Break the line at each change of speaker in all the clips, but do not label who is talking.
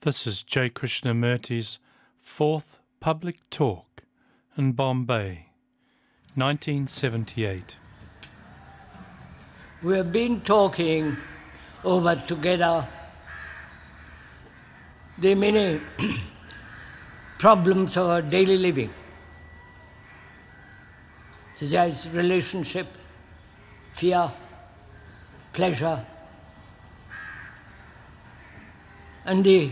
This is J. Krishnamurti's fourth public talk in Bombay, 1978.
We have been talking over together the many problems of our daily living, such as relationship, fear, pleasure, and the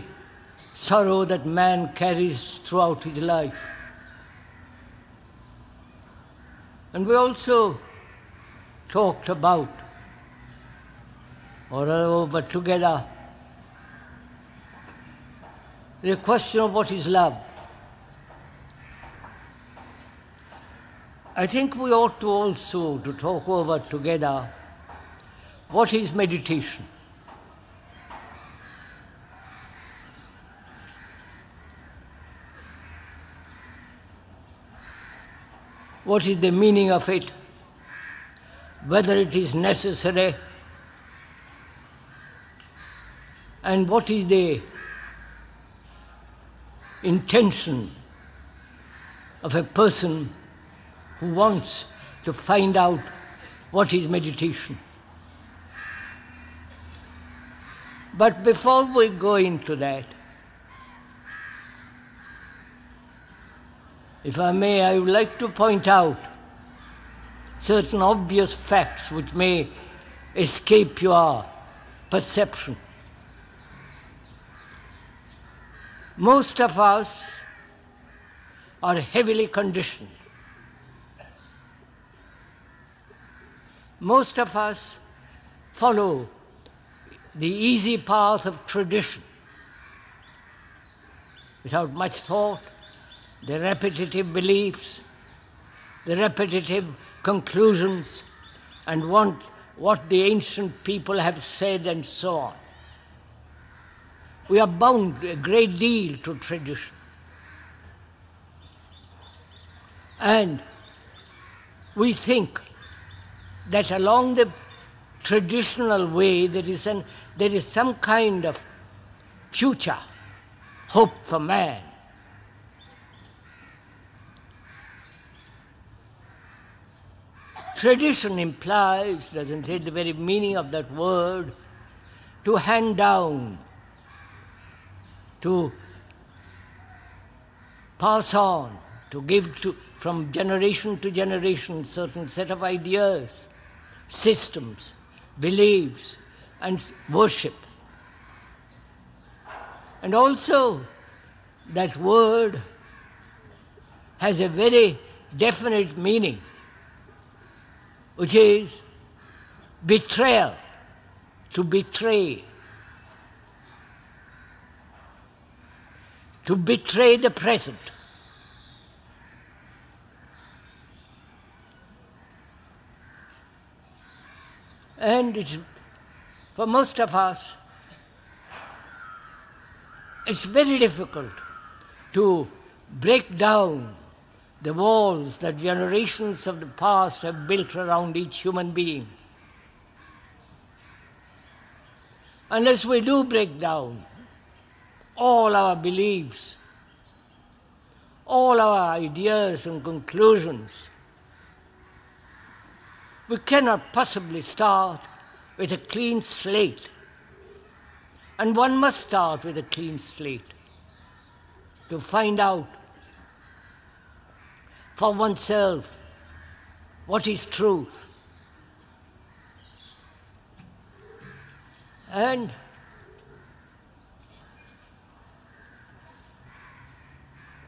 sorrow that man carries throughout his life. And we also talked about, or over together, the question of what is love. I think we ought to also to talk over together what is meditation. What is the meaning of it? Whether it is necessary? And what is the intention of a person who wants to find out what is meditation? But before we go into that, if I may, I would like to point out certain obvious facts which may escape your perception. Most of us are heavily conditioned. Most of us follow the easy path of tradition without much thought, the repetitive beliefs, the repetitive conclusions, and want what the ancient people have said and so on. We are bound a great deal to tradition. And we think that along the traditional way there is some kind of future hope for man. Tradition implies, doesn't it, the very meaning of that word, to hand down, to pass on, to give to, from generation to generation, certain set of ideas, systems, beliefs, and worship. And also, that word has a very definite meaning, which is betrayal, to betray. To betray the present. And it's, for most of us, it's very difficult to break down the walls that generations of the past have built around each human being. Unless we do break down all our beliefs, all our ideas and conclusions, we cannot possibly start with a clean slate. And one must start with a clean slate to find out for oneself what is truth. And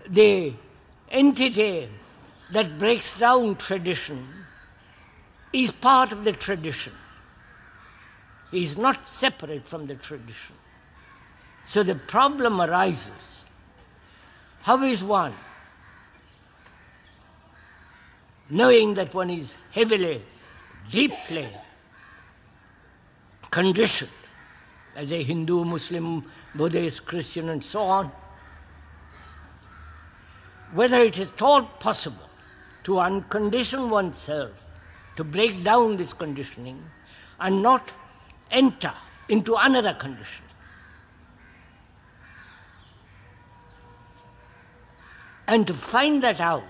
the entity that breaks down tradition is part of the tradition. He is not separate from the tradition. So the problem arises. How is one, knowing that one is heavily, deeply conditioned as a Hindu, Muslim, Buddhist, Christian, and so on, whether it is thought possible to uncondition oneself, to break down this conditioning and not enter into another condition. And to find that out,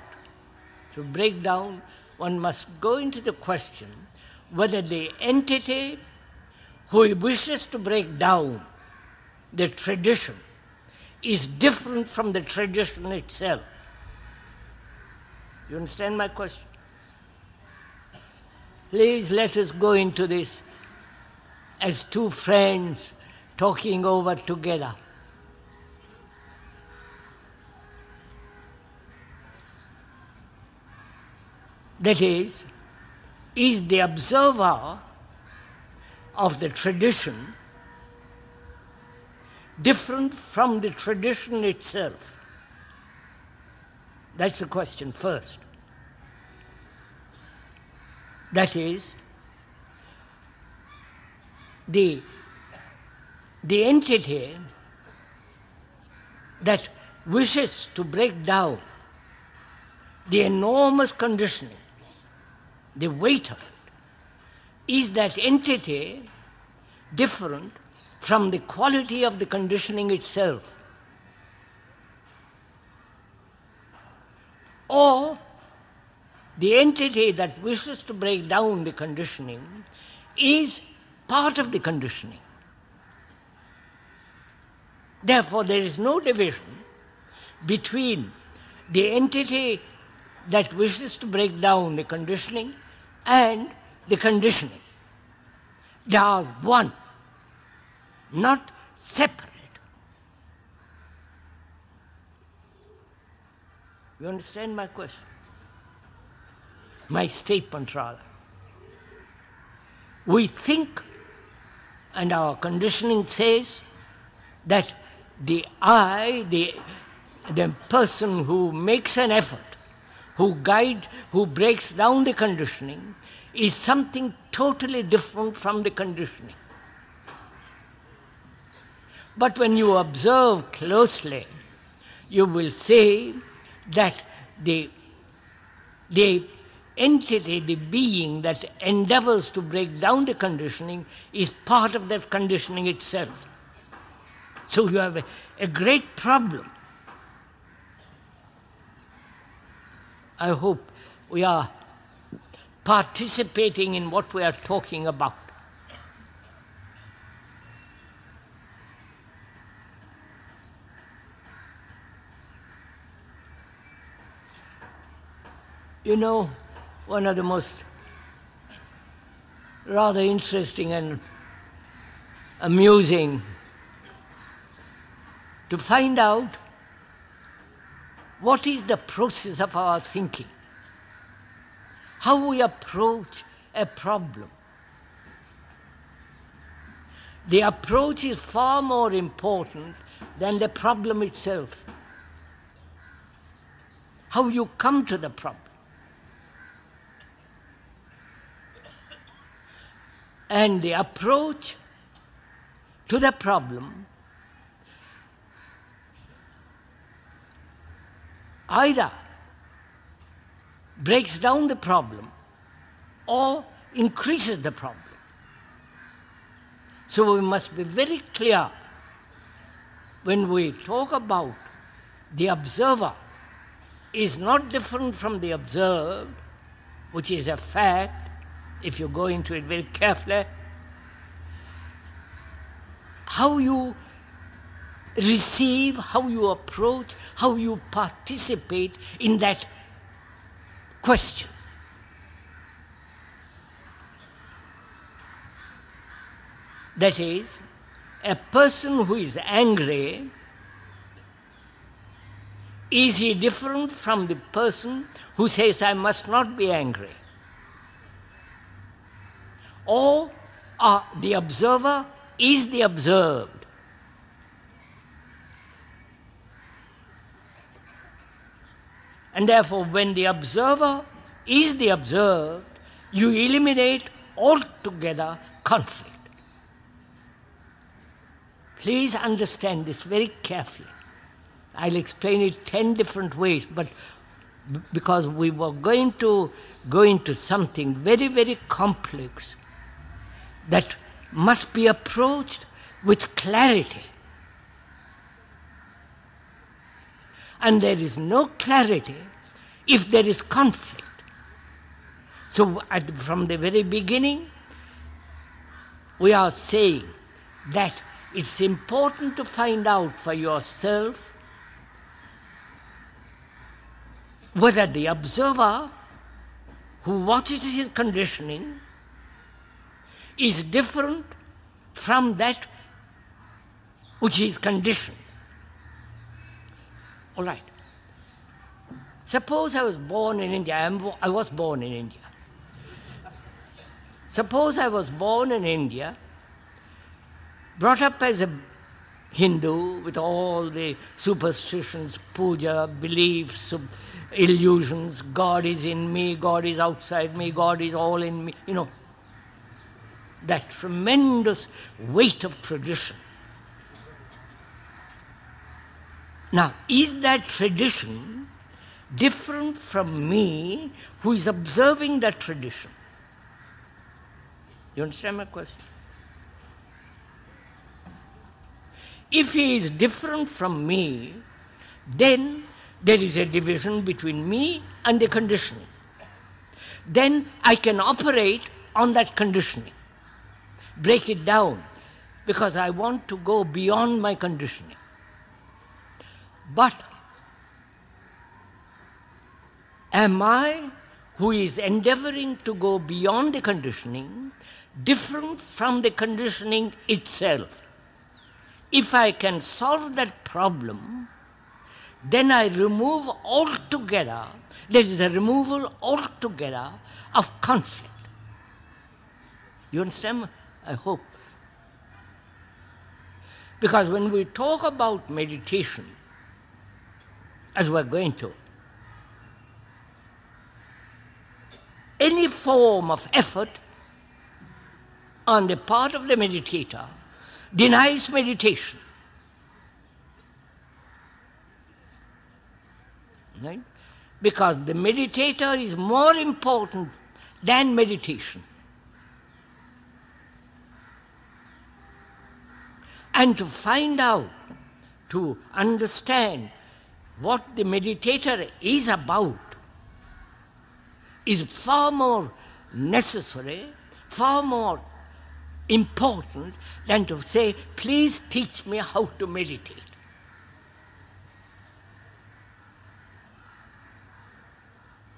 to break down, one must go into the question whether the entity who wishes to break down the tradition is different from the tradition itself. You understand my question? Please let us go into this as two friends talking over together. That is the observer of the tradition different from the tradition itself? That's the question first. That is, the entity that wishes to break down the enormous conditioning, the weight of it, is that entity different from the quality of the conditioning itself? Or the entity that wishes to break down the conditioning is part of the conditioning? Therefore, there is no division between the entity that wishes to break down the conditioning and the conditioning. They are one, not separate. You understand my question? My statement, rather. We think, and our conditioning says, that the I, the person who makes an effort, who breaks down the conditioning, is something totally different from the conditioning. But when you observe closely, you will see that the entity, the being that endeavors to break down the conditioning is part of that conditioning itself. So you have a great problem. I hope we are participating in what we are talking about. You know, one of the most rather interesting and amusing to find out what is the process of our thinking, how we approach a problem. The approach is far more important than the problem itself. How you come to the problem. And the approach to the problem either breaks down the problem or increases the problem. So we must be very clear when we talk about the observer is not different from the observed, which is a fact, if you go into it very carefully. How you receive, how you approach, how you participate in that question. That is, a person who is angry, is he different from the person who says, I must not be angry? Or the observer is the observed? And therefore, when the observer is the observed, you eliminate altogether conflict. Please understand this very carefully. I'll explain it 10 different ways, but because we were going to go into something very, very complex that must be approached with clarity. and there is no clarity if there is conflict. So from the very beginning, we are saying that it's important to find out for yourself whether the observer who watches his conditioning is different from that which is conditioned. All right. Suppose I was born in India. I was born in India. Suppose I was born in India, brought up as a Hindu with all the superstitions, puja, beliefs, illusions, God is in me, God is outside me, God is all in me, that tremendous weight of tradition. Now, is that tradition different from me who is observing that tradition? You understand my question? If he is different from me, then there is a division between me and the conditioning. Then I can operate on that conditioning, break it down, because I want to go beyond my conditioning. But am I, who is endeavoring to go beyond the conditioning, different from the conditioning itself? If I can solve that problem, then I remove altogether, there is a removal altogether of conflict. You understand? I hope. Because when we talk about meditation, as we're going to, any form of effort on the part of the meditator denies meditation. Right? Because the meditator is more important than meditation. And to find out, to understand what the meditator is about is far more necessary, far more important than to say, please teach me how to meditate.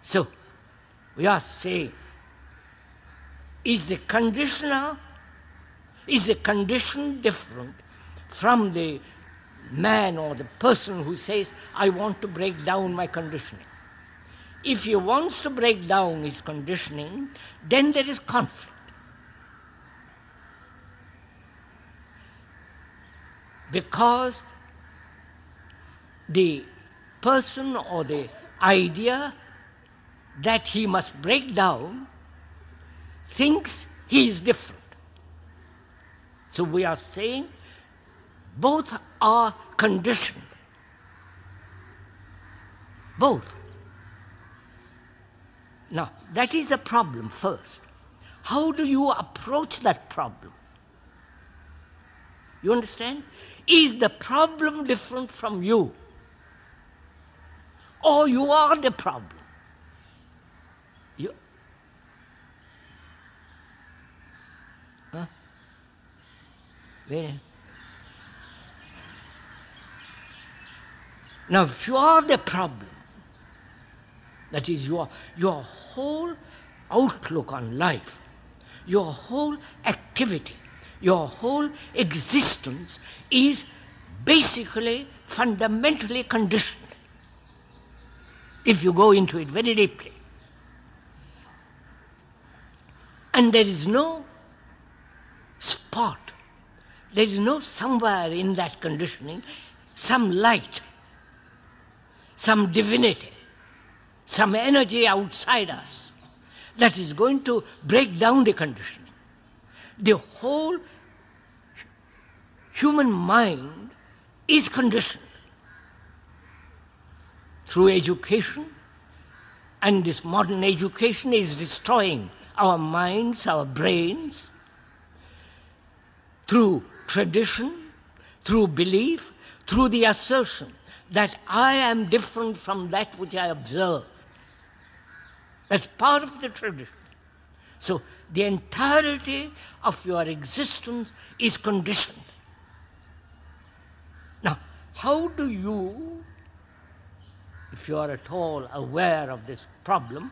So, we are saying, is the condition different from the man or the person who says, I want to break down my conditioning? If he wants to break down his conditioning, then there is conflict. Because the person or the idea that he must break down thinks he is different. So we are saying both are conditioned. Both. Now, that is the problem first. How do you approach that problem? You understand? Is the problem different from you? Or you are the problem? Where? Now, if you are the problem, that is your whole outlook on life, your whole activity, your whole existence is basically fundamentally conditioned, if you go into it very deeply. And there is no spot, there is no somewhere in that conditioning, some light, some divinity, some energy outside us that is going to break down the conditioning. The whole human mind is conditioned through education, and this modern education is destroying our minds, our brains, through tradition, through belief, through the assertion that I am different from that which I observe. That's part of the tradition. So the entirety of your existence is conditioned. Now, how do you, if you are at all aware of this problem,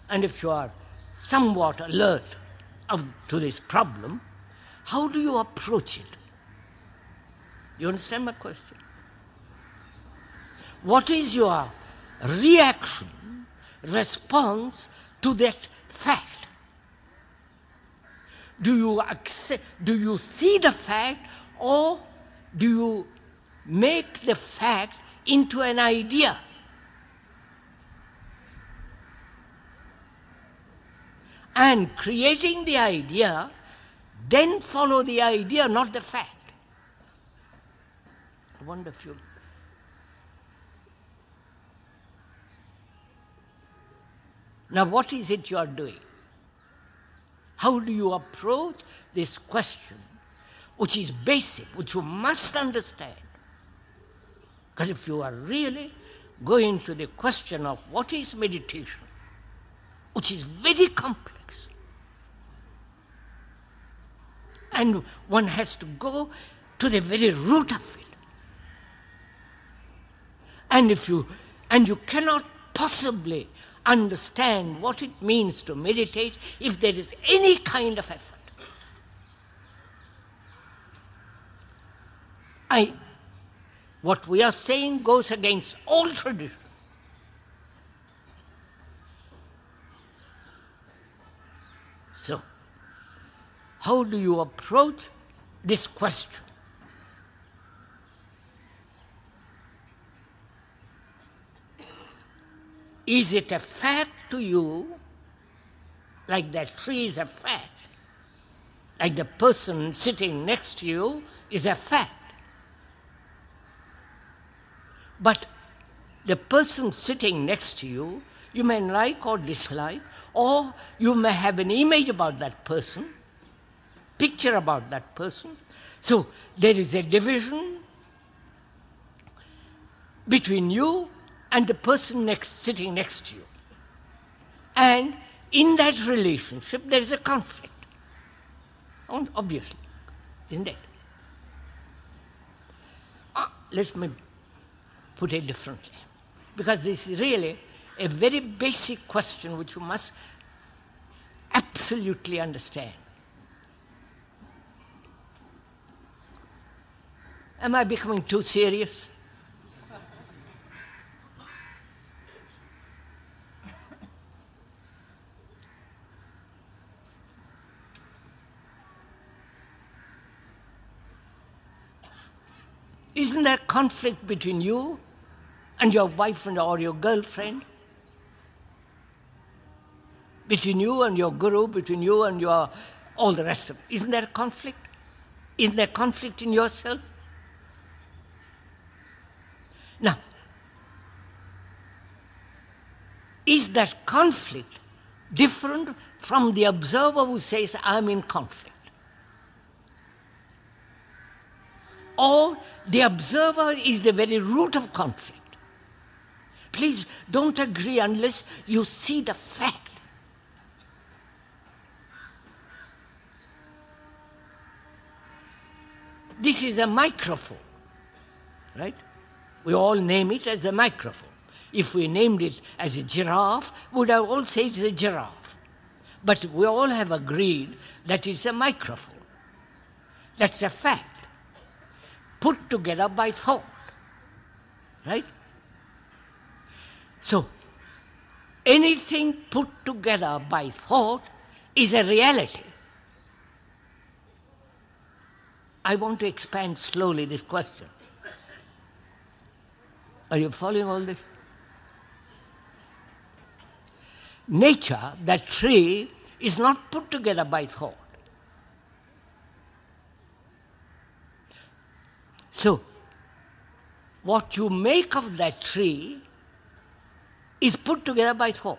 and if you are somewhat alert to this problem, how do you approach it? You understand my question? What is your reaction, response to that fact? Do you accept, do you see the fact, or do you make the fact into an idea? And creating the idea, then follow the idea, not the fact. I wonder if you... Now, what is it you are doing? How do you approach this question, which is basic, which you must understand? Because if you are really going to the question of what is meditation, which is very complex, and one has to go to the very root of it. And you cannot possibly understand what it means to meditate if there is any kind of effort. What we are saying goes against all tradition. So, how do you approach this question? Is it a fact to you, like that tree is a fact, like the person sitting next to you is a fact? But the person sitting next to you, you may like or dislike, or you may have an image about that person, picture about that person. So there is a division between you and the person sitting next to you. And in that relationship, there is a conflict. Obviously, isn't it? Let me put it differently. Because this is really a very basic question which you must absolutely understand. Am I becoming too serious? Isn't there conflict between you and your wife or your girlfriend? Between you and your guru, between you and all the rest of it. Isn't there conflict? Isn't there conflict in yourself? Now, is that conflict different from the observer who says, I'm in conflict? Or the observer is the very root of conflict? Please don't agree unless you see the fact. This is a microphone, right? We all name it as a microphone. If we named it as a giraffe, we would have all said it's a giraffe. But we all have agreed that it's a microphone. That's a fact, put together by thought, right? So, anything put together by thought is a reality. I want to expand slowly this question. Are you following all this? Nature, that tree, is not put together by thought. So, what you make of that tree is put together by thought.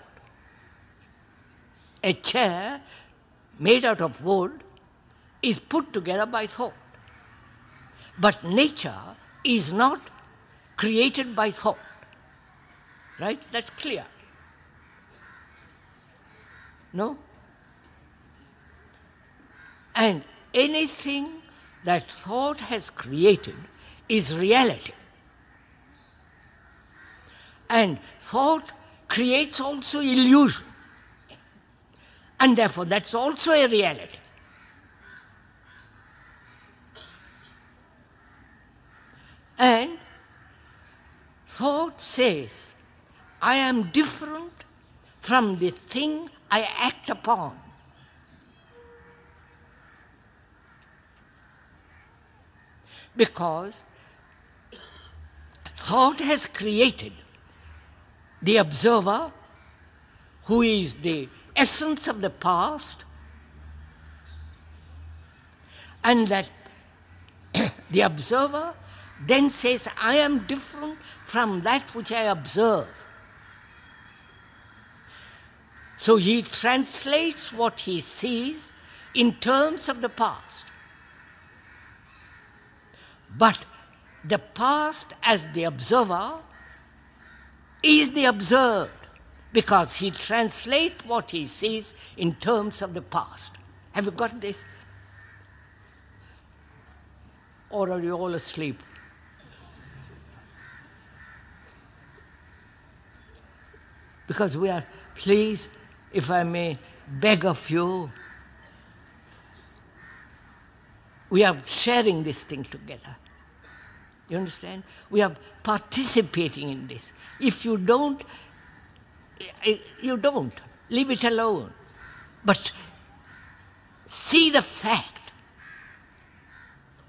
A chair made out of wood is put together by thought. But nature is not created by thought. Right? That's clear. No? And anything that thought has created is reality. And thought creates also illusion. And therefore that's also a reality. And thought says, I am different from the thing I act upon. Because thought has created the observer, who is the essence of the past, and that the observer then says, I am different from that which I observe. So he translates what he sees in terms of the past. But the past as the observer is the observed, because he translates what he sees in terms of the past. Have you got this? Or are you all asleep? Because we are, please, if I may beg of you, we are sharing this thing together. You understand? We are participating in this. If you don't, you don't. Leave it alone. But see the fact.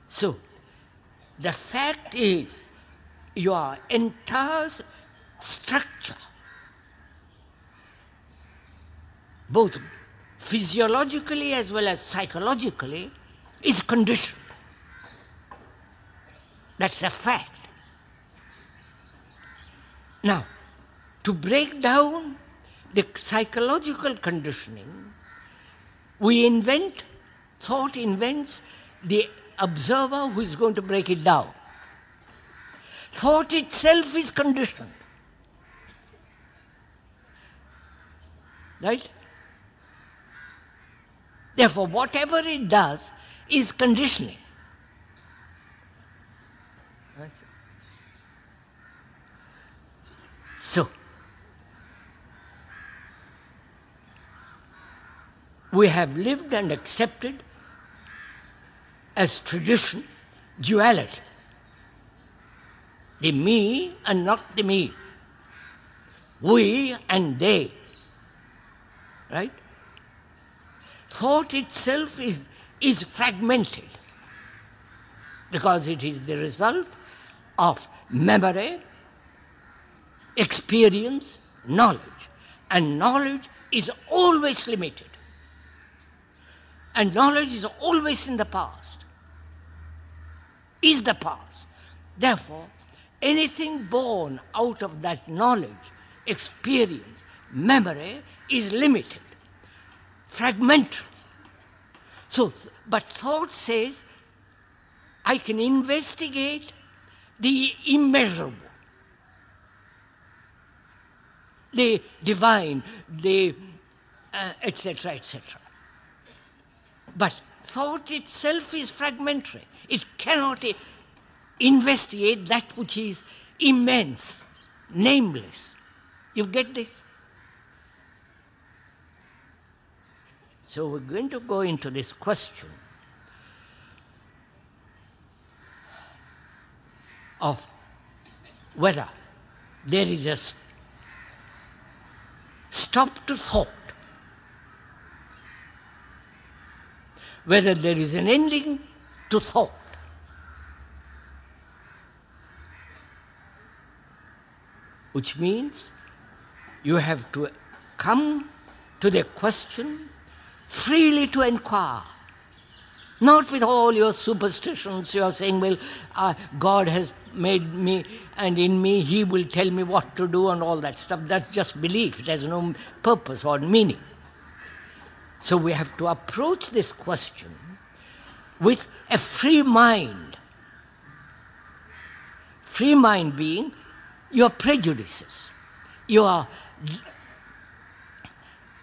So, the fact is, your entire structure, both physiologically as well as psychologically, is conditioned. That's a fact. Now, to break down the psychological conditioning, thought invents the observer who is going to break it down. Thought itself is conditioned. Right? Therefore, whatever it does is conditioning. Right? So, we have lived and accepted as tradition duality. The me and not the me. We and they. Right? Thought itself is fragmented, because it is the result of memory, experience, knowledge. And knowledge is always limited. And knowledge is always in the past. Is the past. Therefore, anything born out of that knowledge, experience, memory is limited, fragmentary. So, but thought says, I can investigate the immeasurable, the divine, the etc., etc. But thought itself is fragmentary. It cannot investigate that which is immense, nameless. You get this? So we're going to go into this question of whether there is a stop to thought, whether there is an ending to thought. Which means you have to come to the question freely to inquire. Not with all your superstitions. You are saying, well, God has made me, and in me He will tell me what to do and all that stuff. That's just belief. It has no purpose or meaning. So we have to approach this question with a free mind free mind being, your prejudices, your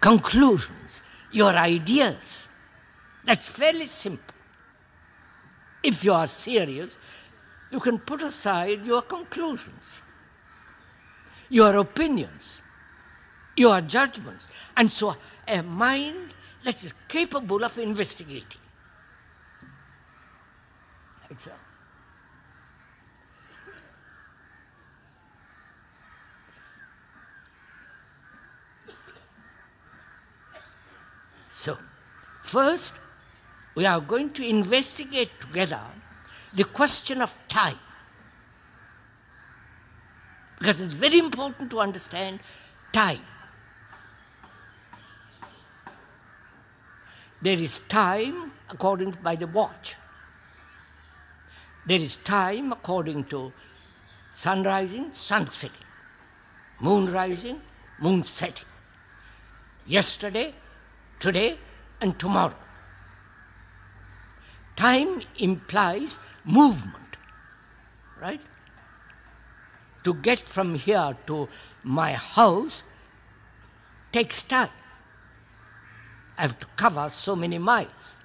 conclusions, your ideas. That's fairly simple. If you are serious, you can put aside your conclusions, your opinions, your judgments. And so a mind that is capable of investigating. That's all. So, first, we are going to investigate together the question of time. Because it's very important to understand time. There is time according by the watch. There is time according to sun rising, sun setting, moon rising, moon setting. Yesterday, today, and tomorrow. Time implies movement, right? To get from here to my house takes time. I have to cover so many miles.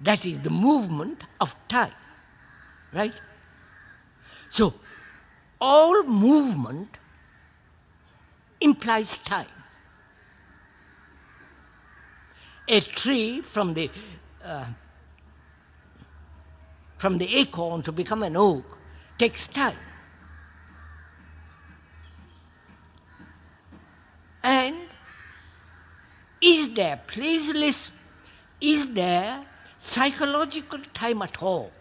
That is the movement of time, right? So, all movement implies time. A tree from the acorn to become an oak takes time. And is there, please listen, is there psychological time at all?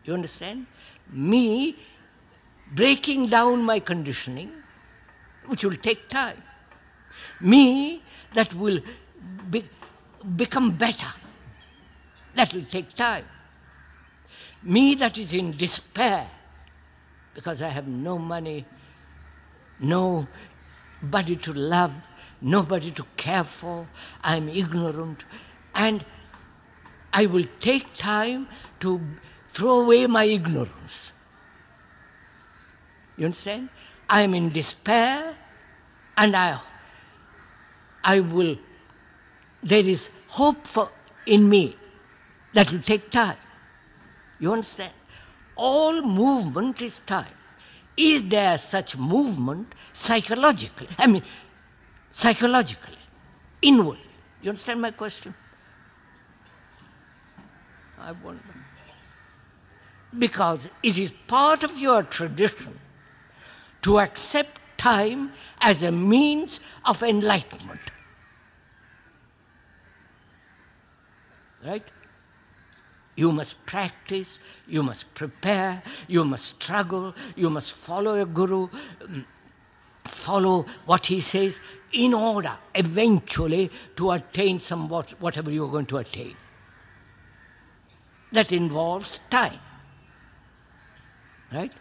You understand? Me breaking down my conditioning, which will take time. Me that will become better, that will take time. Me that is in despair because I have no money, nobody to love, nobody to care for, I am ignorant, and I will take time to throw away my ignorance. You understand? I am in despair, and there is hope in me that will take time. You understand? All movement is time. Is there such movement psychologically? I mean, psychologically, inwardly. You understand my question? I wonder. Because it is part of your tradition to accept time as a means of enlightenment. Right? You must practice, you must prepare, you must struggle, you must follow a guru, follow what he says in order eventually to attain whatever you are going to attain. That involves time. Right?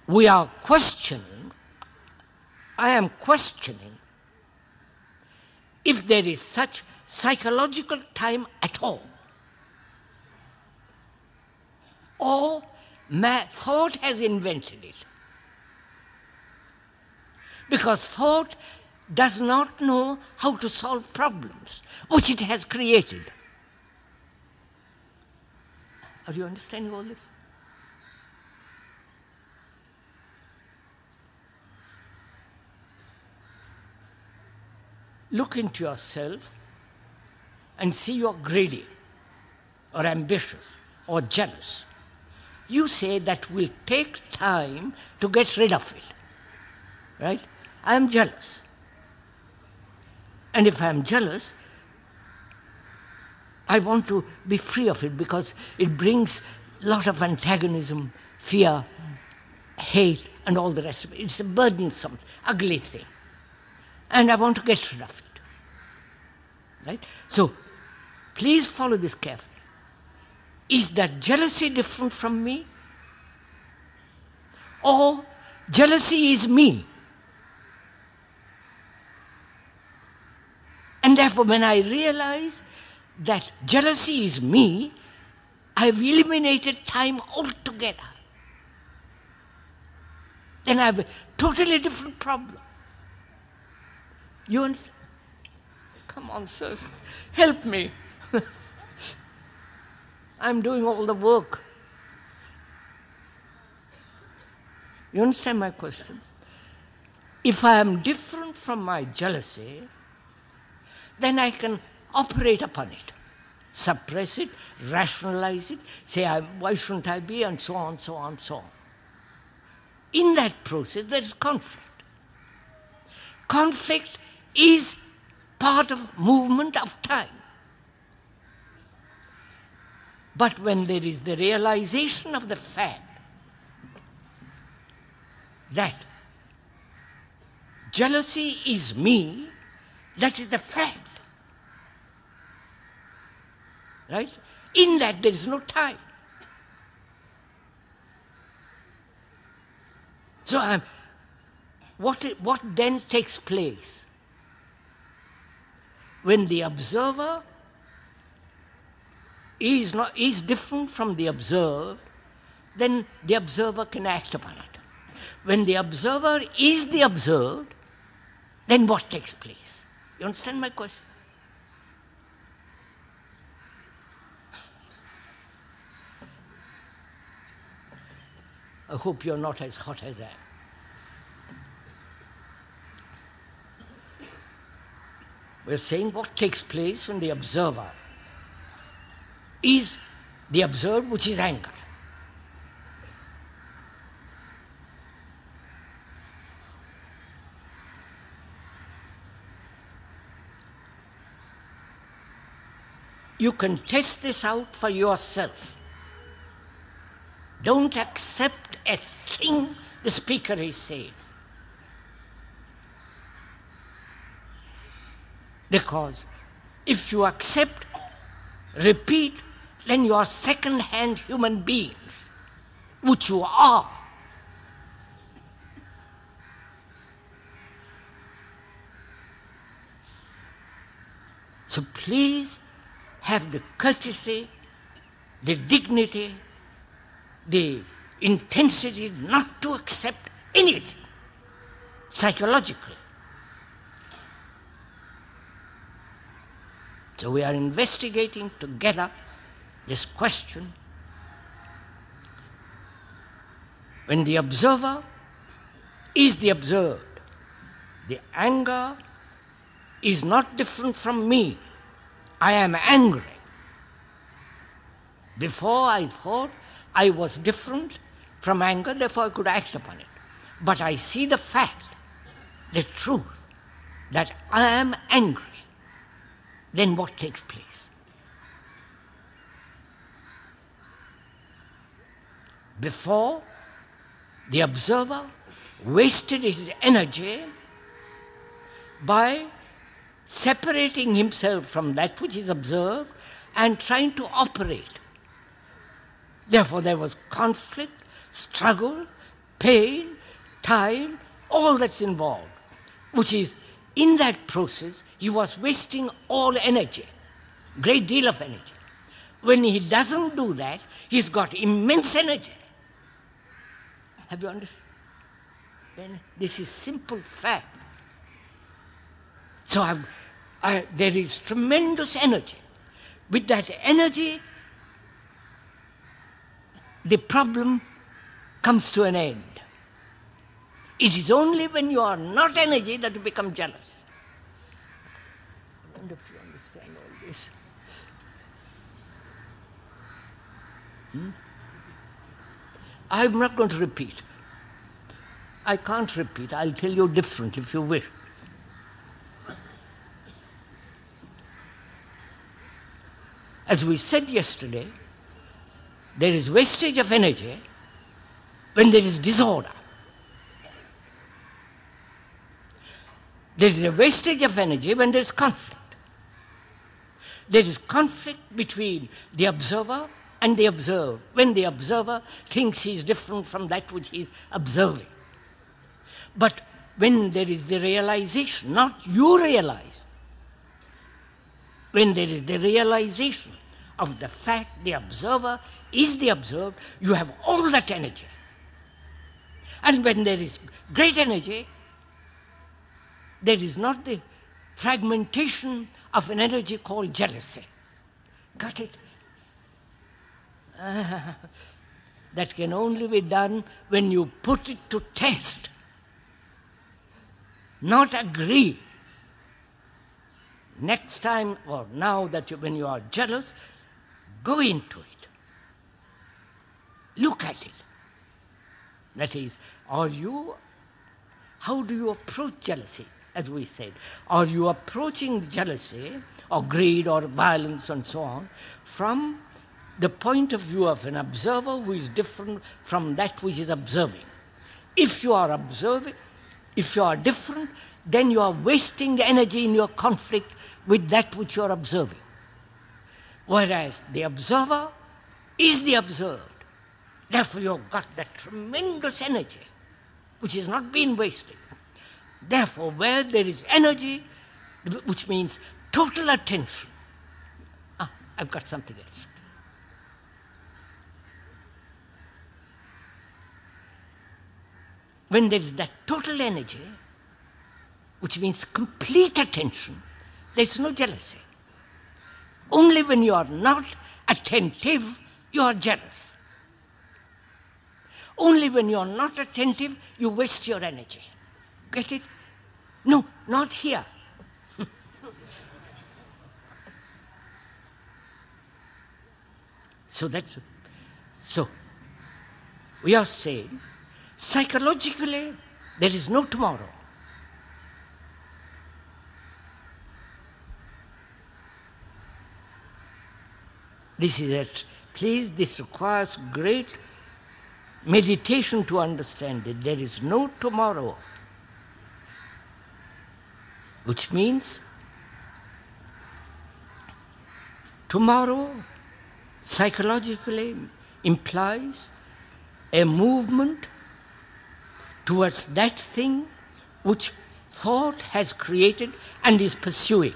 We are questioning, I am questioning, if there is such psychological time at all. Or thought has invented it. Because thought does not know how to solve problems, which it has created. Are you understanding all this? Look into yourself and see you're greedy or ambitious or jealous. You say that will take time to get rid of it. Right? I am jealous. And if I am jealous, I want to be free of it because it brings a lot of antagonism, fear, hate, and all the rest of it. It's a burdensome, ugly thing. And I want to get rid of it. Right? So, please follow this carefully. Is that jealousy different from me? Or jealousy is me? And therefore, when I realize that jealousy is me, I've eliminated time altogether. Then I have a totally different problem. You understand? Come on, sirs, help me. I'm doing all the work. You understand my question? If I am different from my jealousy, then I can operate upon it, suppress it, rationalize it, say, why shouldn't I be, and so on, so on, so on. In that process, there is conflict. Conflict is part of movement of time. But when there is the realization of the fact that jealousy is me, that is the fact. Right? In that there is no time. So what then takes place? When the observer is different from the observed, then the observer can act upon it. When the observer is the observed, then what takes place? You understand my question? I hope you're not as hot as I am. We're saying what takes place when the observer is the observed, which is anger. You can test this out for yourself. Don't accept a thing the speaker is saying. Because if you accept, repeat, then you are second-hand human beings, which you are. So please have the courtesy, the dignity, the intensity not to accept anything psychologically. So we are investigating together this question. When the observer is the observed, the anger is not different from me. I am angry. Before I thought I was different from anger, therefore I could act upon it. But I see the fact, the truth, that I am angry. Then what takes place? Before, the observer wasted his energy by separating himself from that which is observed and trying to operate. Therefore, there was conflict, struggle, pain, time, all that's involved, which is, in that process, he was wasting all energy, great deal of energy. When he doesn't do that, he's got immense energy. Have you understood? Then this is simple fact. So there is tremendous energy. With that energy, the problem comes to an end. It is only when you are not energy that you become jealous. I wonder if you understand all this. I'm not going to repeat. I can't repeat. I'll tell you different if you wish. As we said yesterday, there is wastage of energy when there is disorder. There is a wastage of energy when there is conflict. There is conflict between the observer and the observed, when the observer thinks he is different from that which he is observing. But when there is the realization, not you realize, when there is the realization of the fact the observer is the observed, you have all that energy. And when there is great energy, there is not the fragmentation of an energy called jealousy. Got it? That can only be done when you put it to test, not agree. Next time or now that when you are jealous, go into it. Look at it. That is, how do you approach jealousy, as we said? Are you approaching jealousy or greed or violence and so on from the point of view of an observer who is different from that which is observing? If you are observing, if you are different, then you are wasting the energy in your conflict with that which you are observing. Whereas the observer is the observed. Therefore you have got that tremendous energy which is not being wasted. Therefore, where there is energy, which means total attention. I've got something else. When there is that total energy, which means complete attention, there is no jealousy. Only when you are not attentive, you are jealous. Only when you are not attentive, you waste your energy. Get it? No, not here. So we are saying, psychologically, there is no tomorrow. This is it. Please, this requires great meditation to understand it. There is no tomorrow. Which means tomorrow psychologically implies a movement towards that thing which thought has created and is pursuing.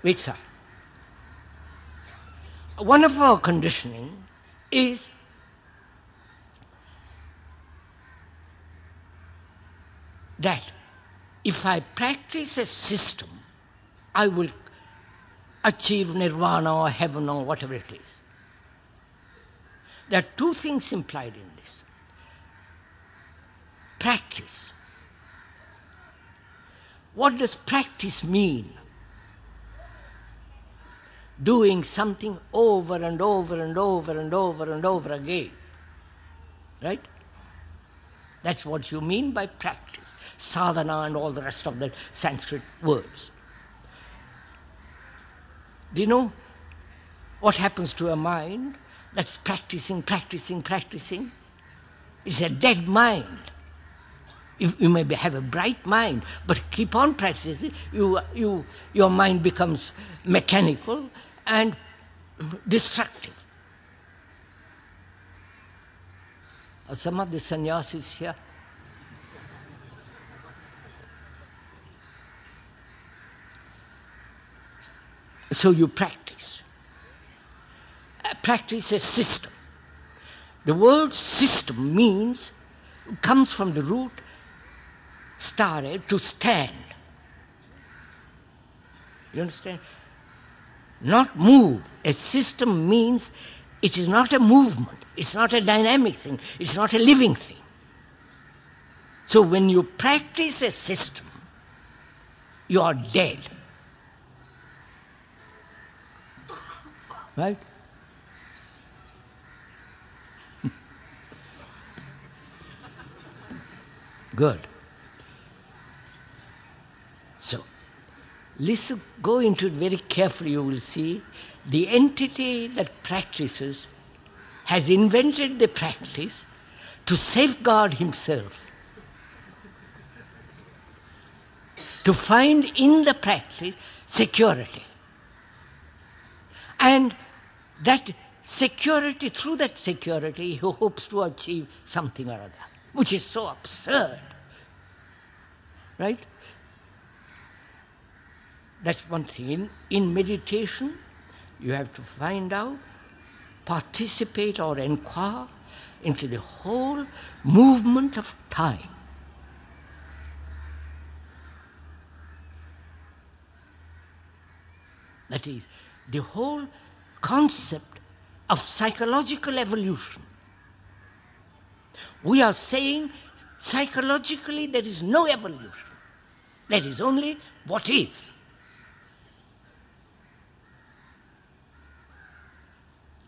Wait, sir. One of our conditioning is that if I practice a system, I will achieve nirvana or heaven or whatever it is. There are two things implied in this. Practice. What does practice mean? Doing something over and over and over and over and over again. Right? That's what you mean by practice. Sadhana and all the rest of the Sanskrit words. Do you know what happens to a mind that's practicing? It's a dead mind. You may have a bright mind, but keep on practicing, your mind becomes mechanical and destructive. Some of the sannyasis here. So you practice. Practice a system. The word system comes from the root stare, to stand. You understand? Not move. A system means it is not a movement. It's not a dynamic thing. It's not a living thing. So when you practice a system, you are dead. Right? Good. So, listen, go into it very carefully, you will see the entity that practices has invented the practice to safeguard himself, to find in the practice security. And that security, through that security, he hopes to achieve something or other, which is so absurd. Right? That's one thing. In meditation, you have to find out, participate or inquire into the whole movement of time. That is, the whole concept of psychological evolution. We are saying psychologically there is no evolution. There is only what is.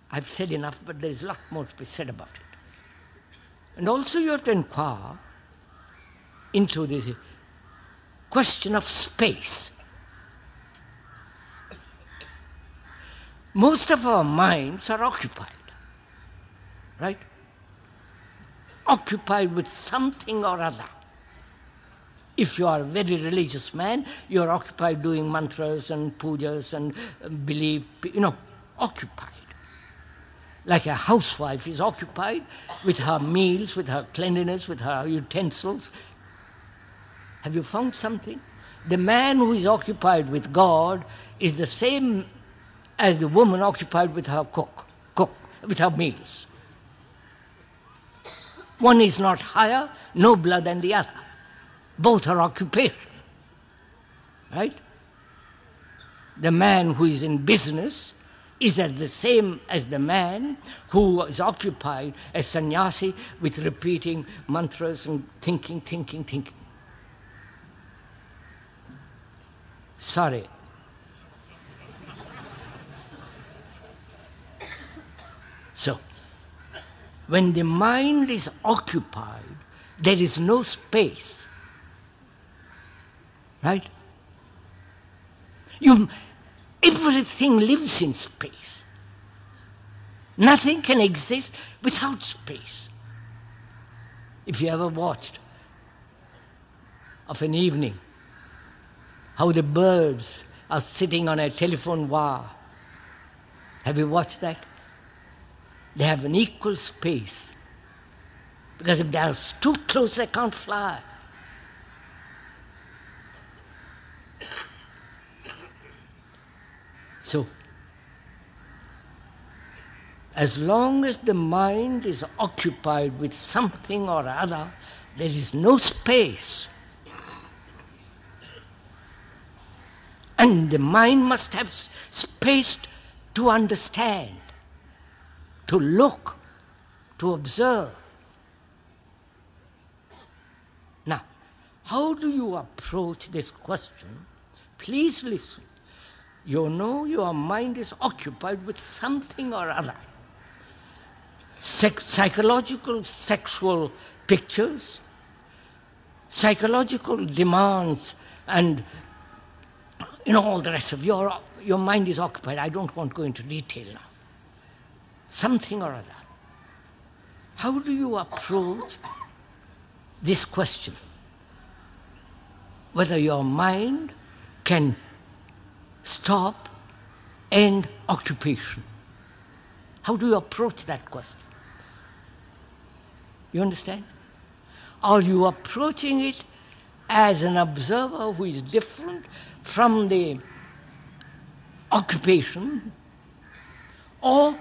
I've said enough, but there is a lot more to be said about it. And also you have to inquire into the question of space. Most of our minds are occupied, right? Occupied with something or other. If you are a very religious man, you are occupied doing mantras and pujas and belief, occupied. Like a housewife is occupied with her meals, with her cleanliness, with her utensils. Have you found something? The man who is occupied with God is the same as the woman occupied with her cook, with her meals. One is not higher, nobler than the other. Both are occupation, right? The man who is in business is as the same as the man who is occupied as sannyasi with repeating mantras and thinking. Sorry. So, when the mind is occupied, there is no space. Right? Everything lives in space. Nothing can exist without space. If you ever watched of an evening how the birds are sitting on a telephone wire, have you watched that? They have an equal space. Because if they are too close, they can't fly. So, as long as the mind is occupied with something or other, there is no space. And the mind must have space to understand, to look, to observe. Now, how do you approach this question? Please listen. You know your mind is occupied with something or other. Psychological sexual pictures, psychological demands, and all the rest of your mind is occupied. I don't want to go into detail now. Something or other. How do you approach this question? Whether your mind can stop end occupation. How do you approach that question? You understand? Are you approaching it as an observer who is different from the occupation, or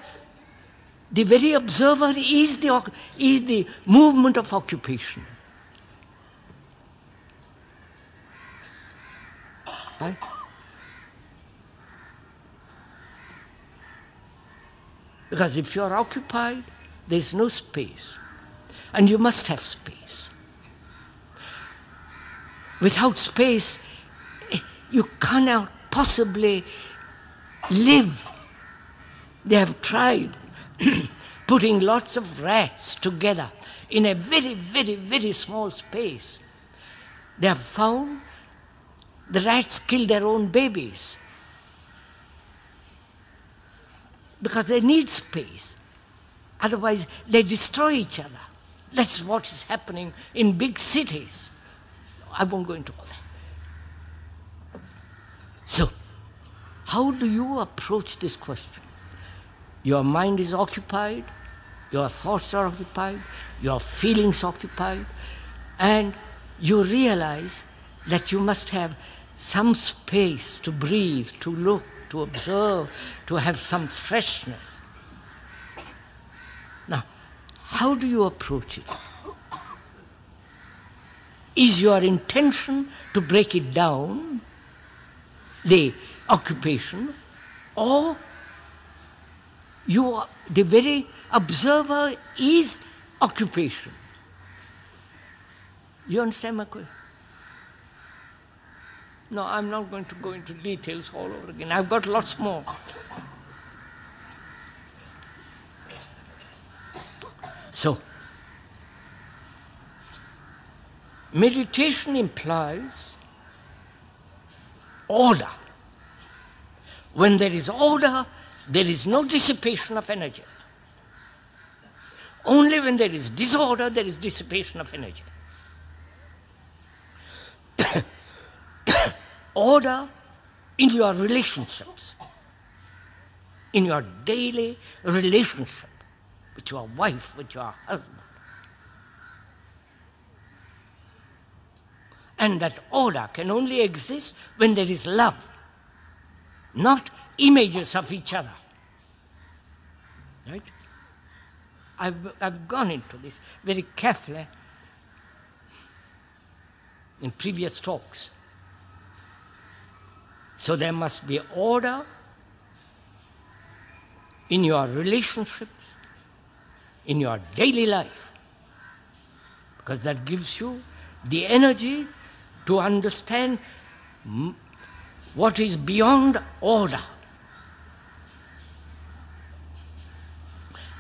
the very observer is the movement of occupation? Right? Because if you are occupied, there is no space. And you must have space. Without space, you cannot possibly live. They have tried putting lots of rats together in a very, very, very small space. They have found the rats kill their own babies because they need space. Otherwise, they destroy each other. That's what is happening in big cities. I won't go into all that. So, how do you approach this question? Your mind is occupied, your thoughts are occupied, your feelings occupied, and you realize that you must have some space to breathe, to look, to observe, to have some freshness. Now, how do you approach it? Is your intention to break it down, the occupation, or the very observer is occupation? You understand my question? No, I'm not going to go into details all over again. I've got lots more. So, meditation implies order. When there is order, there is no dissipation of energy. Only when there is disorder, there is dissipation of energy. Order in your relationships, in your daily relationship with your wife, with your husband. And that order can only exist when there is love, not images of each other. Right? I've gone into this very carefully in previous talks. So there must be order in your relationships, in your daily life, because that gives you the energy to understand what is beyond order.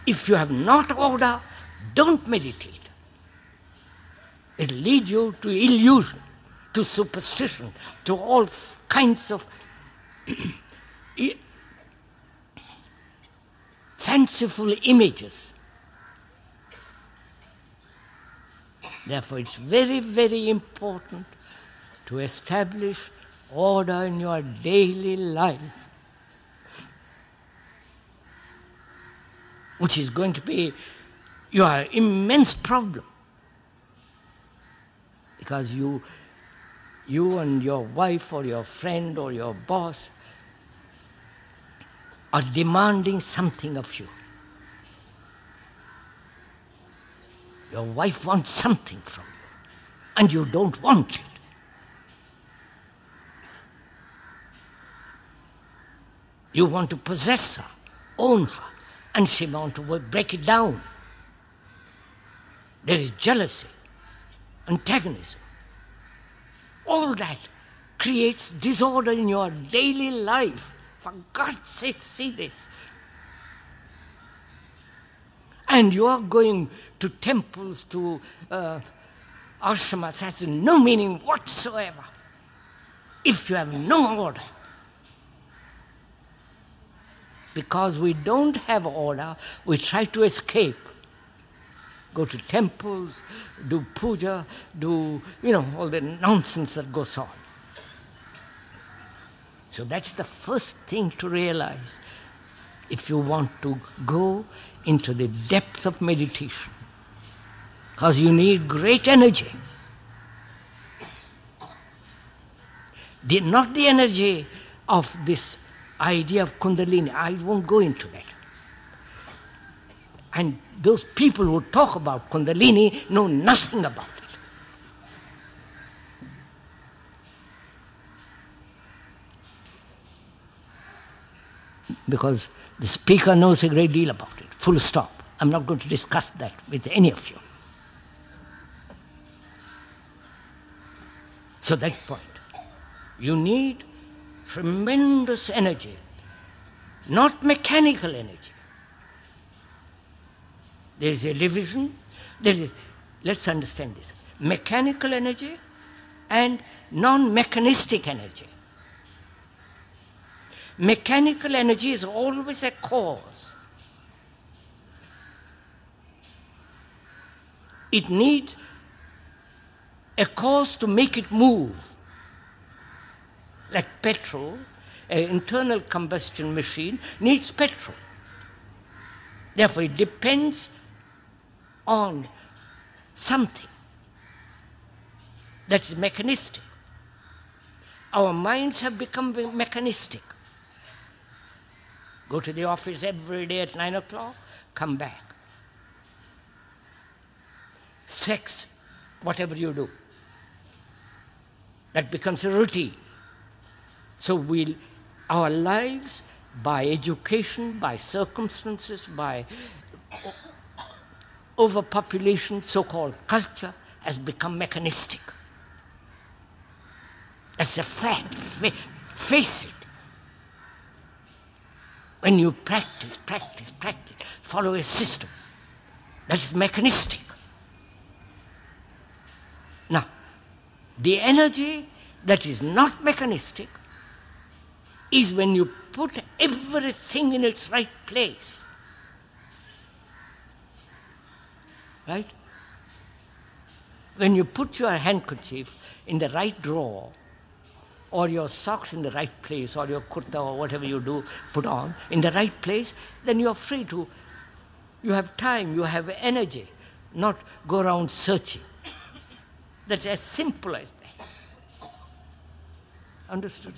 If you have not order, don't meditate. It will lead you to illusion, to superstition, to all kinds of fanciful images. Therefore, it's very, very important to establish order in your daily life, which is going to be your immense problem. Because you and your wife or your friend or your boss are demanding something of you. Your wife wants something from you, and you don't want it. You want to possess her, own her, and she wants to break it down. There is jealousy, antagonism. All that creates disorder in your daily life. For God's sake, see this. And you are going to temples, to ashramas, has no meaning whatsoever if you have no order. Because we don't have order, we try to escape. Go to temples, do puja, do, all the nonsense that goes on. So that's the first thing to realize if you want to go into the depth of meditation. Because you need great energy. Not the energy of this idea of Kundalini. I won't go into that. And those people who talk about Kundalini know nothing about it. Because the speaker knows a great deal about it, full stop. I'm not going to discuss that with any of you. So that's the point. You need tremendous energy, not mechanical energy. There is a division. Let's understand this. Mechanical energy and non-mechanistic energy. Mechanical energy is always a cause. It needs a cause to make it move. Like petrol, an internal combustion machine needs petrol. Therefore, it depends on something that's mechanistic. Our minds have become mechanistic. Go to the office every day at 9 o'clock, come back. Sex, whatever you do, that becomes a routine. So our lives, by education, by circumstances, by overpopulation, so-called culture, has become mechanistic. That's a fact. Face it. When you practice, follow a system that is mechanistic. Now, the energy that is not mechanistic is when you put everything in its right place. Right? When you put your handkerchief in the right drawer, or your socks in the right place, or your kurta or whatever you do put on in the right place, then you are free to, you have time, you have energy, not go around searching. That's as simple as that. Understood?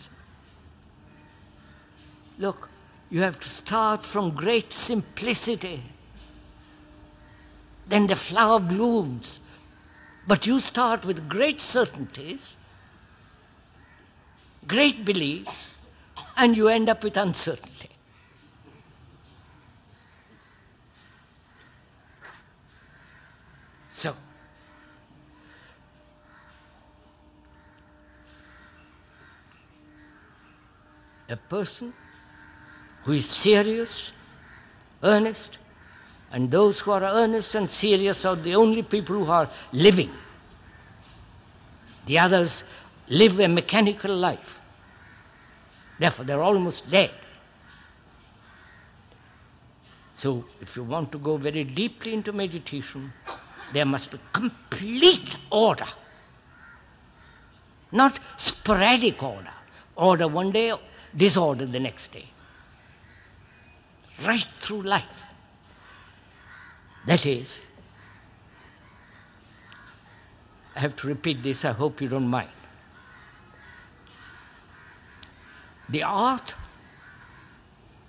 Look, you have to start from great simplicity. Then the flower blooms. But you start with great certainties, great beliefs, and you end up with uncertainty. So, a person who is serious, earnest, and those who are earnest and serious are the only people who are living. The others live a mechanical life. Therefore, they're almost dead. So, if you want to go very deeply into meditation, there must be complete order. Not sporadic order. Order one day, disorder the next day. Right through life. That is, I have to repeat this, I hope you don't mind. The art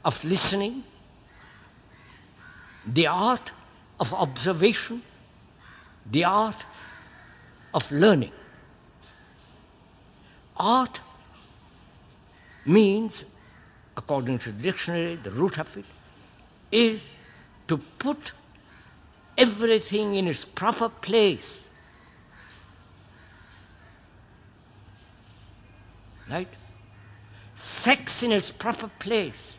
of listening, the art of observation, the art of learning. Art means, according to the dictionary, the root of it, is to put everything in its proper place. Right? Sex in its proper place.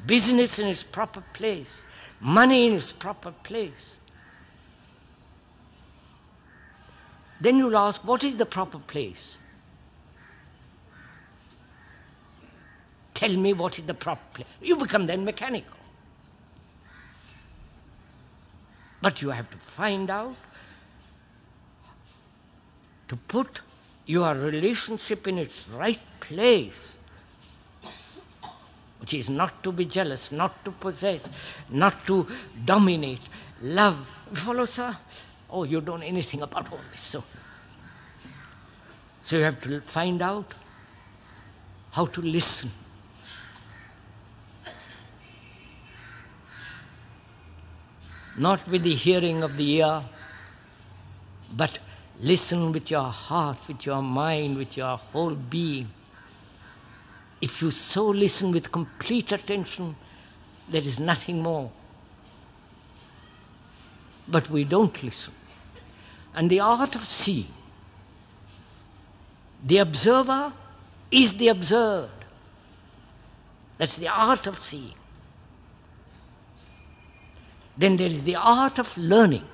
Business in its proper place. Money in its proper place. Then you'll ask, what is the proper place? Tell me what is the proper place. You become then mechanical. But you have to find out, to put your relationship in its right place, which is not to be jealous, not to possess, not to dominate, love. You follow, sir? Oh, you don't know anything about all this. So you have to find out how to listen. Not with the hearing of the ear, but listen with your heart, with your mind, with your whole being. If you so listen with complete attention, there is nothing more. But we don't listen. And the art of seeing, the observer is the observed. That's the art of seeing. Then there is the art of learning.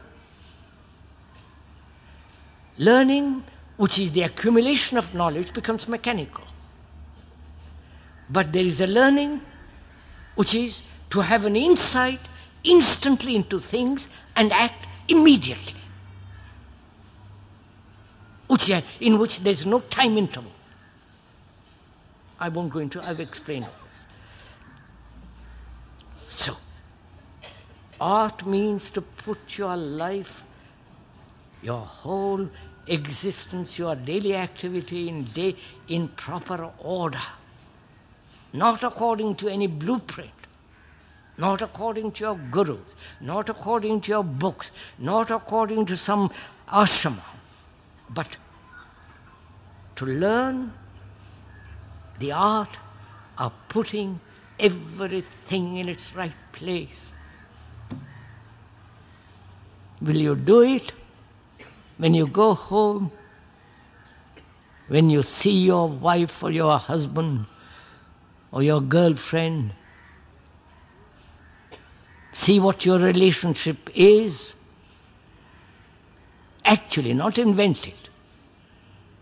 Learning, which is the accumulation of knowledge, becomes mechanical. But there is a learning which is to have an insight instantly into things and act immediately, in which there is no time interval. I won't go into, I've explained all this. So, art means to put your life, your whole existence, your daily activity in proper order, not according to any blueprint, not according to your gurus, not according to your books, not according to some ashrama, but to learn the art of putting everything in its right place. Will you do it when you go home, when you see your wife or your husband or your girlfriend? See what your relationship is. Actually, not invented.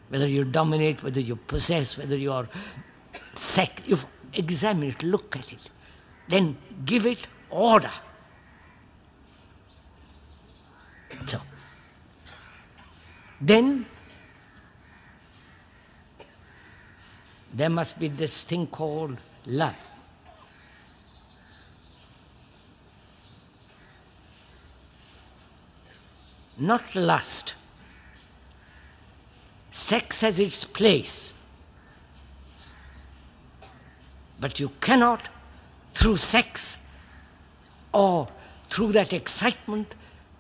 Whether you dominate, whether you possess, whether you are you examine it, look at it. Then give it order. So, then there must be this thing called love. Not lust. Sex has its place, but you cannot, through sex or through that excitement,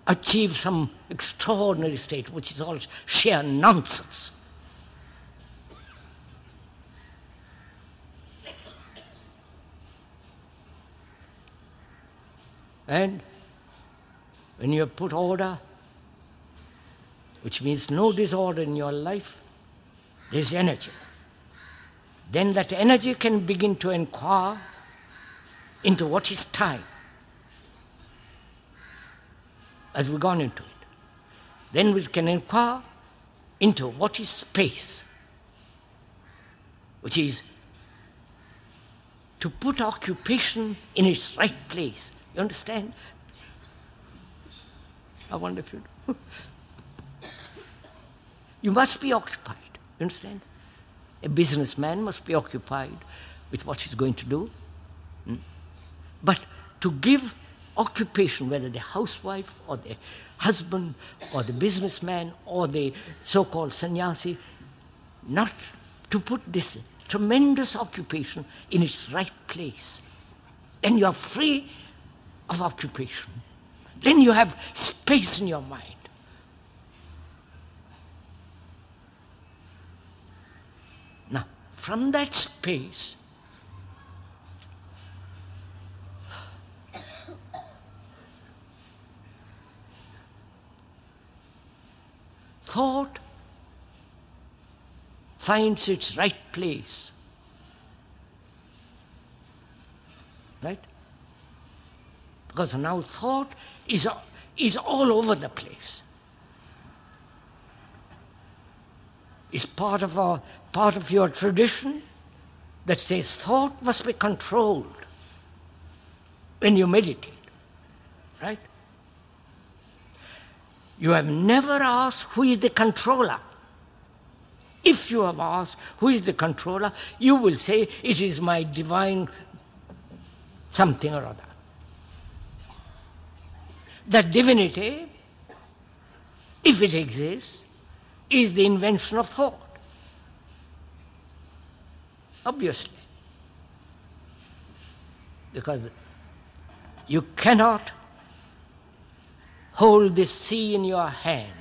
achieve some extraordinary state, which is all sheer nonsense. And when you have put order, which means no disorder in your life, there's energy. Then that energy can begin to inquire into what is time, as we've gone into it. Then we can inquire into what is space, which is to put occupation in its right place. You understand? I wonder if you do. You must be occupied. You understand? A businessman must be occupied with what he's going to do. But to give occupation, whether the housewife or the husband or the businessman or the so-called sannyasi, not to put this tremendous occupation in its right place. Then you are free of occupation. Then you have space in your mind. Now, from that space, thought finds its right place. Right? Because now thought is all over the place. It's part of your tradition that says thought must be controlled when you meditate. Right? You have never asked who is the controller. If you have asked who is the controller, you will say it is my divine something or other. That divinity, if it exists, is the invention of thought. Obviously. Because you cannot hold the sea in your hand.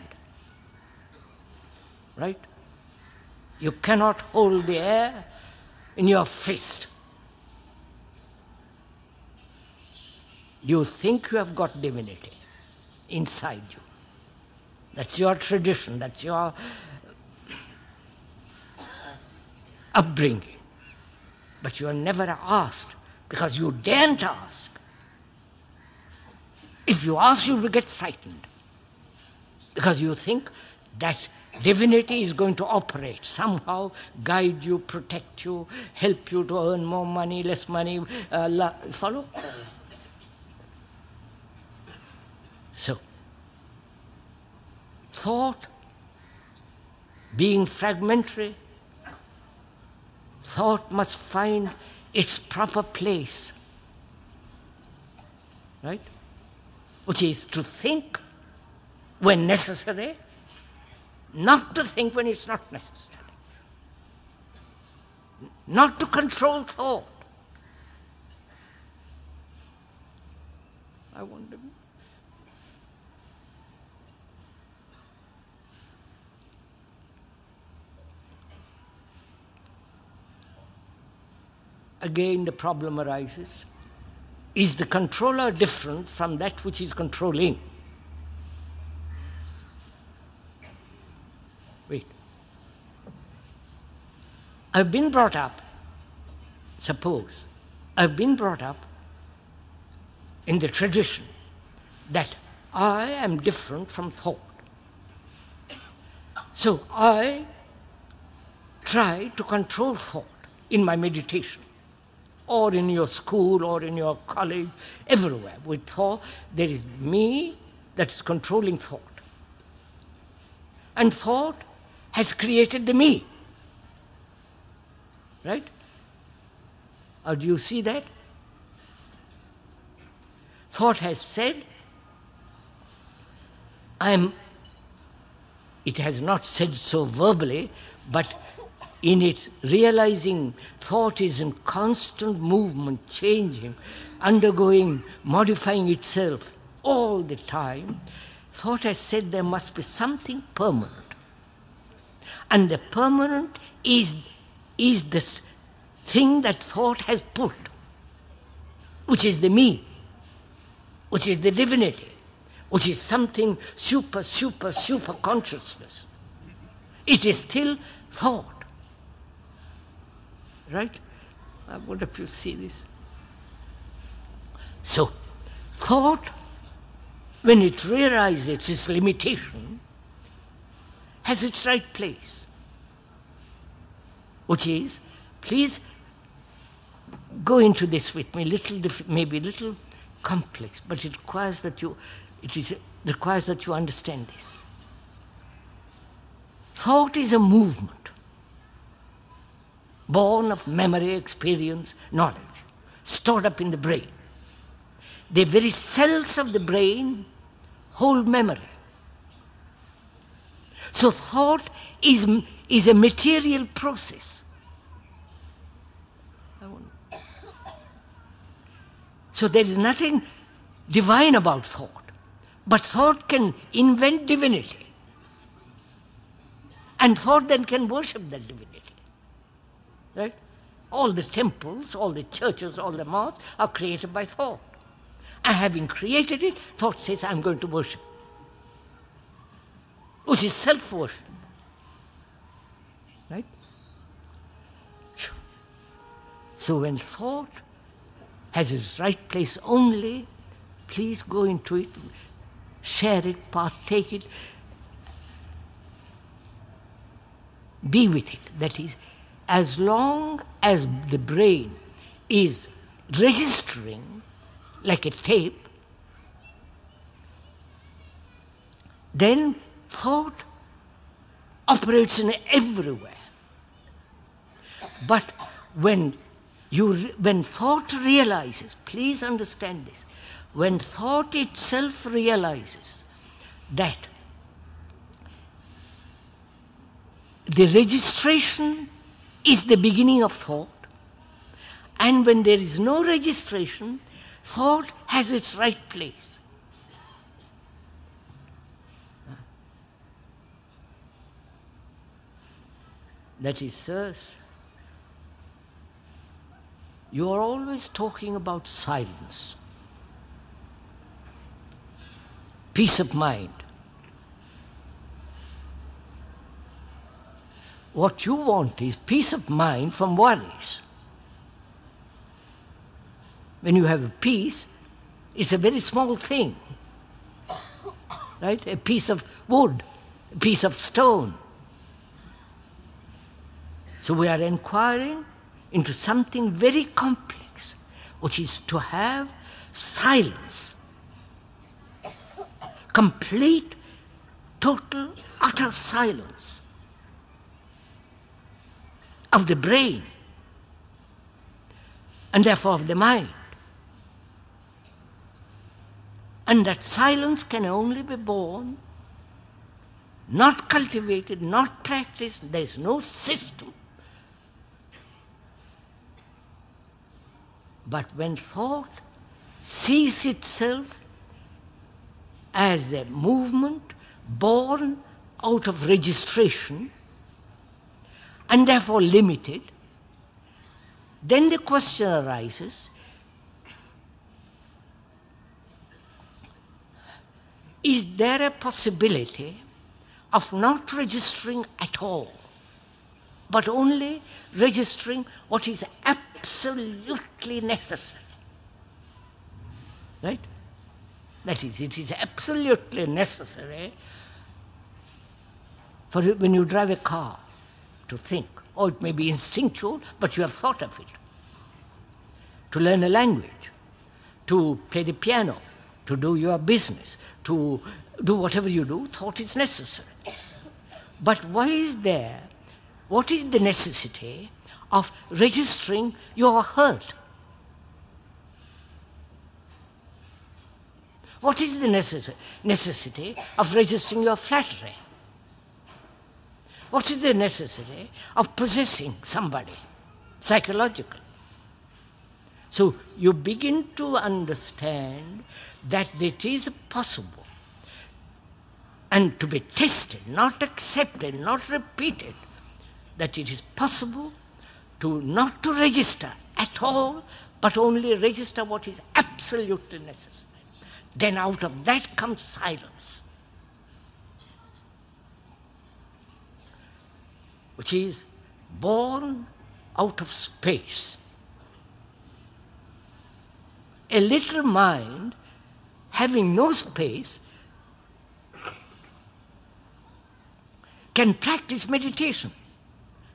Right? You cannot hold the air in your fist. You think you have got divinity inside you. That's your tradition, that's your upbringing. But you are never asked, because you daren't ask. If you ask, you will get frightened, because you think that divinity is going to operate, somehow guide you, protect you, help you to earn more money, less money, follow? So, thought, being fragmentary, thought must find its proper place, right? Which is to think when necessary, not to think when it's not necessary, not to control thought. I wonder. Again, the problem arises. Is the controller different from that which is controlling? Wait. I've been brought up, suppose, I've been brought up in the tradition that I am different from thought. So I try to control thought in my meditation, or in your school, or in your college, everywhere. With thought, there is me that's controlling thought. And thought has created the me. Right? Or do you see that? Thought has said, it has not said so verbally, but in its realizing, thought is in constant movement, changing, undergoing, modifying itself all the time. Thought has said there must be something permanent. And the permanent is this thing that thought has put, which is the me, which is the divinity, which is something super consciousness. It is still thought. Right? I wonder if you see this. So, thought, when it realizes its limitation, has its right place, which is, please go into this with me, maybe a little complex, but it requires that you understand this. Thought is a movement, born of memory, experience, knowledge, stored up in the brain. The very cells of the brain hold memory. So thought is a material process. So there is nothing divine about thought, but thought can invent divinity. And thought then can worship that divinity. Right? All the temples, all the churches, all the mosques are created by thought. And having created it, thought says, I'm going to worship. Which is self-worship. Right? So when thought has its right place only, please go into it, share it, partake it, be with it. That is, as long as the brain is registering like a tape, then thought operates in everywhere. But when thought realizes, please understand this, when thought itself realizes that the registration is the beginning of thought, and when there is no registration, thought has its right place. That is, sirs, you are always talking about silence, peace of mind. What you want is peace of mind from worries. When you have a peace, it's a very small thing, right? A piece of wood, a piece of stone. So we are inquiring into something very complex, which is to have silence, complete, total, utter silence of the brain, and therefore of the mind. And that silence can only be born not cultivated, not practiced, there is no system. But when thought sees itself as a movement born out of registration and therefore limited, then the question arises, is there a possibility of not registering at all, but only registering what is absolutely necessary? Right? That is, it is absolutely necessary for when you drive a car to think, or it may be instinctual, but you have thought of it. To learn a language, to play the piano, to do your business, to do whatever you do, thought is necessary. But what is the necessity of registering your hurt? What is the necessity of registering your flattery? What is the necessity of possessing somebody psychologically? So you begin to understand that it is possible, and to be tested, not accepted, not repeated, that it is possible not to register at all, but only register what is absolutely necessary. Then out of that comes silence, which is born out of space. A little mind having no space can practice meditation,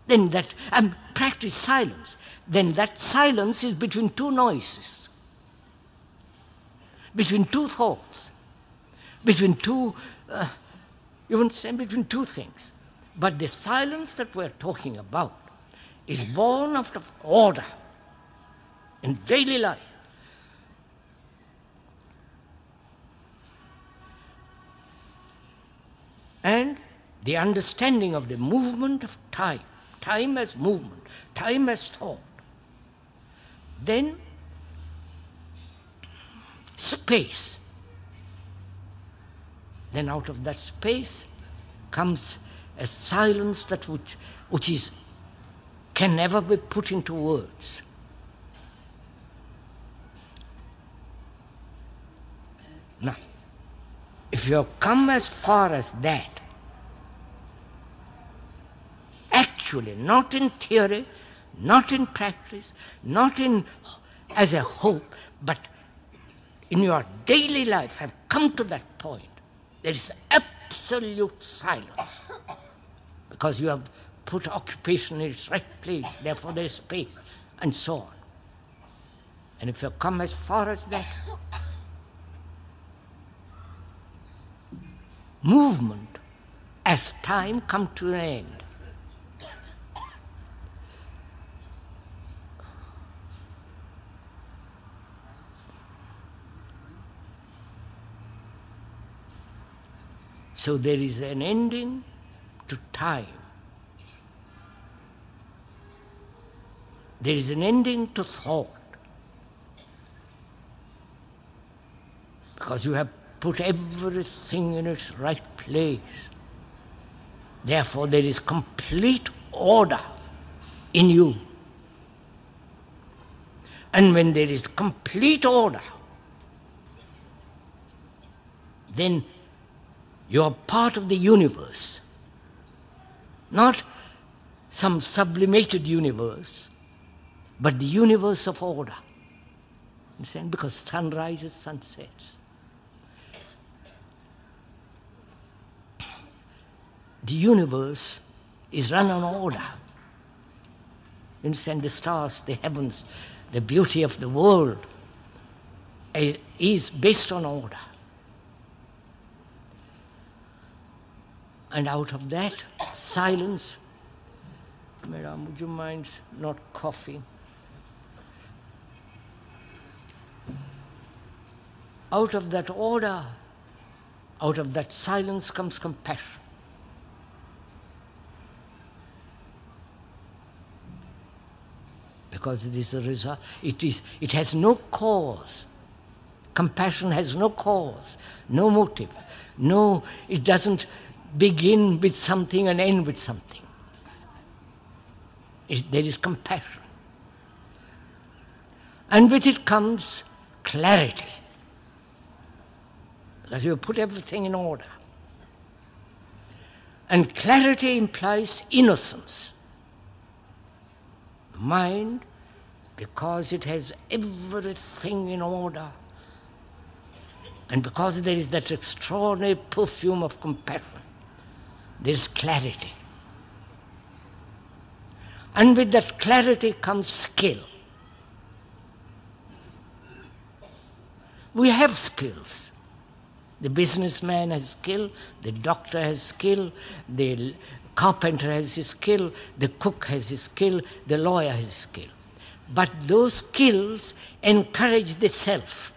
then that and practice silence. Then that silence is between two noises, between two thoughts, between two, you understand, between two things. But the silence that we're talking about is born out of order in daily life. And the understanding of the movement of time, time as movement, time as thought. Then space. Then out of that space comes a silence that which can never be put into words. Now, if you have come as far as that, actually, not in theory, not in practice, not in as a hope, but in your daily life have come to that point, there is absolute silence, because you have put occupation in its right place, therefore there is space, and so on. And if you come as far as that, movement as time come to an end. So there is an ending to time. There is an ending to thought. Because you have put everything in its right place. Therefore there is complete order in you. And when there is complete order, then you are part of the universe. Not some sublimated universe, but the universe of order. Understand? Because sun rises, sun sets. The universe is run on order. You understand? The stars, the heavens, the beauty of the world is based on order. And out of that silence, Madam, would you mind not coughing? Out of that order, out of that silence comes compassion. because it is a result. It has no cause. Compassion has no cause, no motive. No, it doesn't begin with something and end with something. There is compassion. And with it comes clarity. Because you put everything in order. And clarity implies innocence. Mind, because it has everything in order, and because there is that extraordinary perfume of compassion, there is clarity. And with that clarity comes skill. We have skills. The businessman has skill, the doctor has skill, the carpenter has his skill, the cook has his skill, the lawyer has his skill. But those skills encourage the self.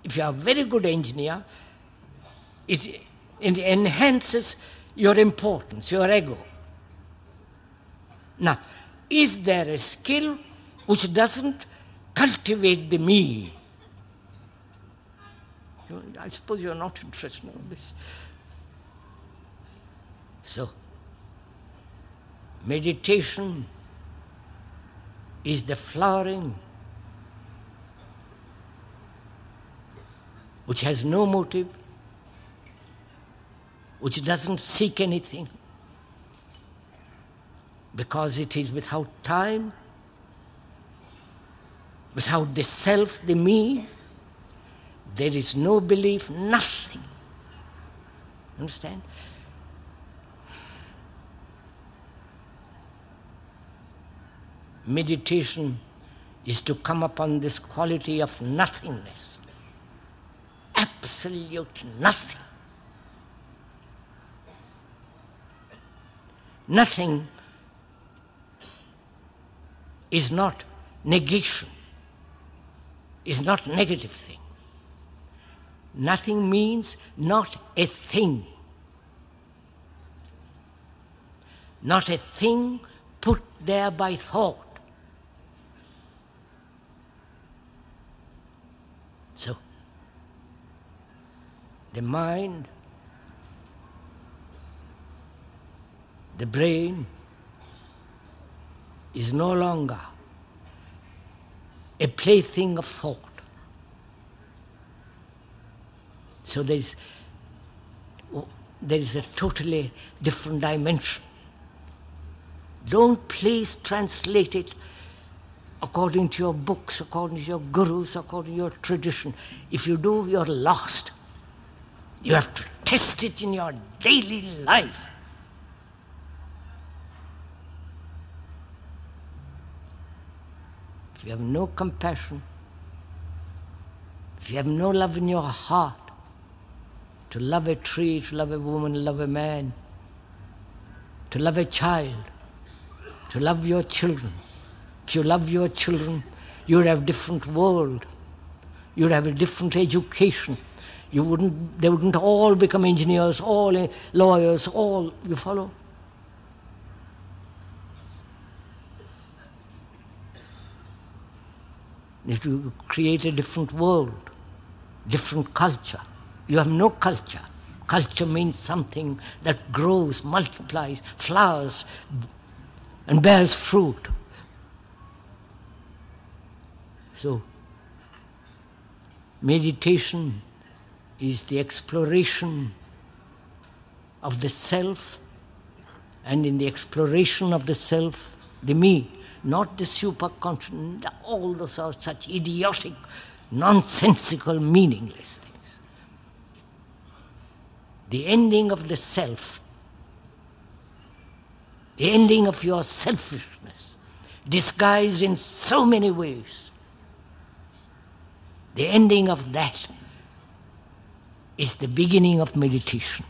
If you are a very good engineer, it enhances your importance, your ego. Now, is there a skill which doesn't cultivate the me? I suppose you're not interested in this. So, meditation is the flowering which has no motive, which doesn't seek anything, because it is without time, without the self, the me. There is no belief, nothing. Understand? Meditation is to come upon this quality of nothingness. Absolute nothing. Nothing is not negation, is not negative thing. Nothing means not a thing. Not a thing put there by thought. So, the mind, the brain, is no longer a plaything of thought. So there is a totally different dimension. Don't please translate it according to your books, according to your gurus, according to your tradition. If you do, you're lost. You have to test it in your daily life. If you have no compassion, if you have no love in your heart, to love a tree, to love a woman, love a man, to love a child, to love your children. If you love your children, you would have a different world. You would have a different education. They wouldn't all become engineers, all lawyers, all, you follow? If you create a different world, different culture. You have no culture. Culture means something that grows, multiplies, flowers, and bears fruit. So, meditation is the exploration of the self, and in the exploration of the self, the me, not the superconscious. All those are such idiotic, nonsensical, meaningless things. The ending of the self, the ending of your selfishness, disguised in so many ways. The ending of that is the beginning of meditation.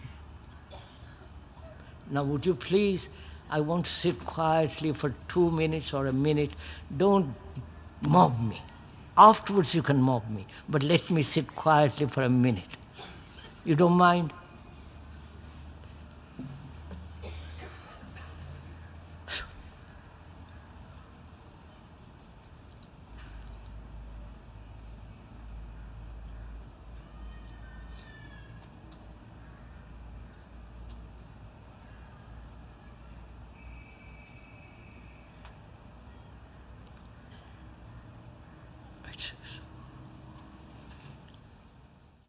Now would you please, I want to sit quietly for 2 minutes or a minute. Don't mob me. Afterwards you can mob me, but let me sit quietly for a minute. You don't mind?